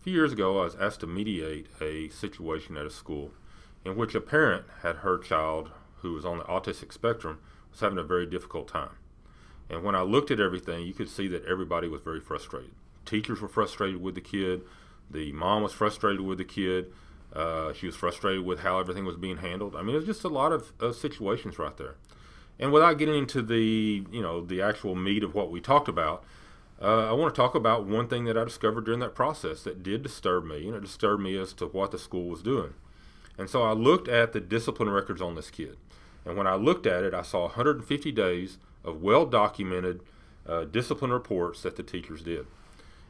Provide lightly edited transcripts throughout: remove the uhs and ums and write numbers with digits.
few years ago, I was asked to mediate a situation at a school in which a parent had her child, who was on the autistic spectrum, was having a very difficult time. And when I looked at everything, you could see that everybody was very frustrated. Teachers were frustrated with the kid. The mom was frustrated with the kid. She was frustrated with how everything was being handled. I mean, it was just a lot of situations right there. And without getting into the actual meat of what we talked about, I want to talk about one thing that I discovered during that process that did disturb me, and it disturbed me as to what the school was doing. And so I looked at the discipline records on this kid. And when I looked at it, I saw 150 days of well-documented discipline reports that the teachers did.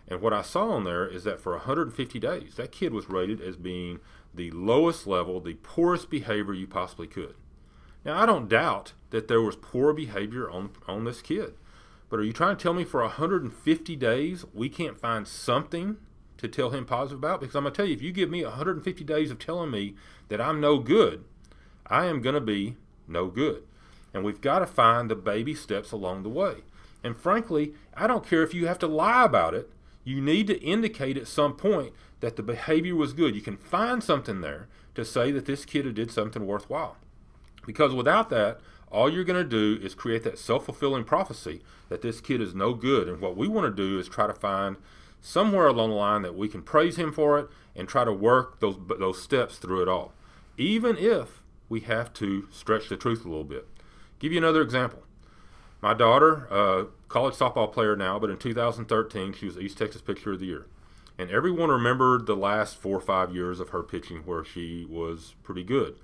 And what I saw on there is that for 150 days, that kid was rated as being the lowest level, the poorest behavior you possibly could. Now, I don't doubt that there was poor behavior on this kid. But are you trying to tell me for 150 days we can't find something to tell him positive about? Because I'm going to tell you, if you give me 150 days of telling me that I'm no good, I am going to be no good. And we've got to find the baby steps along the way. And frankly, I don't care if you have to lie about it. You need to indicate at some point that the behavior was good. You can find something there to say that this kid did something worthwhile. Because without that, all you're going to do is create that self-fulfilling prophecy that this kid is no good. And what we want to do is try to find somewhere along the line that we can praise him for it and try to work those steps through it all, even if we have to stretch the truth a little bit. Give you another example. My daughter, college softball player now, but in 2013 she was East Texas Pitcher of the Year. And everyone remembered the last 4 or 5 years of her pitching where she was pretty good.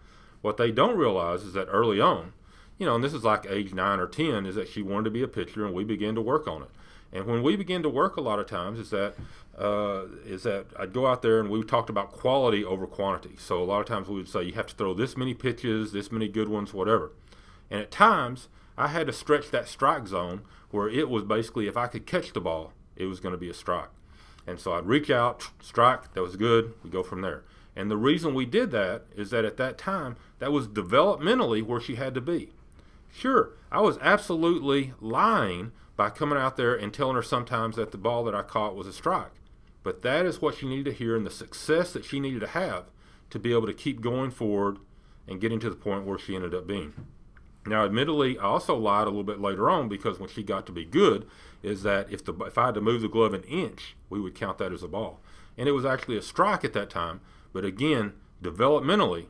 What they don't realize is that early on, and this is like age 9 or 10, is that she wanted to be a pitcher, and we began to work on it. And when we begin to work a lot of times is that I'd go out there and we talked about quality over quantity. So a lot of times we would say you have to throw this many pitches, this many good ones, whatever. And at times I had to stretch that strike zone where it was basically if I could catch the ball, it was going to be a strike. And so I'd reach out, strike, that was good, we go from there. And the reason we did that is that at that time, that was developmentally where she had to be. Sure, I was absolutely lying by coming out there and telling her sometimes that the ball that I caught was a strike. But that is what she needed to hear and the success that she needed to have to be able to keep going forward and getting to the point where she ended up being. Now, admittedly, I also lied a little bit later on because when she got to be good, is that if I had to move the glove an inch, we would count that as a ball. And it was actually a strike at that time. But again, developmentally,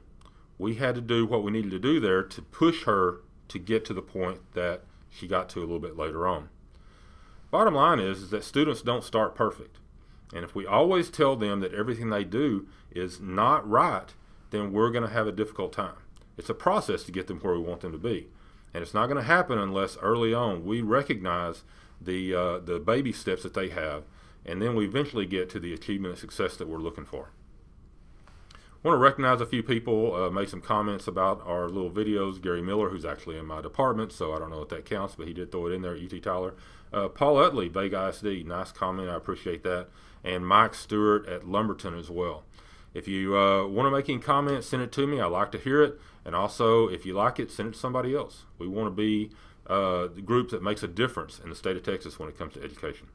we had to do what we needed to do there to push her to get to the point that she got to a little bit later on. Bottom line is that students don't start perfect. And if we always tell them that everything they do is not right, then we're going to have a difficult time. It's a process to get them where we want them to be. And it's not going to happen unless early on we recognize the baby steps that they have, and then we eventually get to the achievement and success that we're looking for. I want to recognize a few people made some comments about our little videos. Gary Miller, who's actually in my department, so I don't know if that counts, but he did throw it in there at UT Tyler. Paul Utley, Vega ISD, nice comment, I appreciate that. And Mike Stewart at Lumberton as well. If you want to make any comments, send it to me. I like to hear it. And also, if you like it, send it to somebody else. We want to be the group that makes a difference in the state of Texas when it comes to education.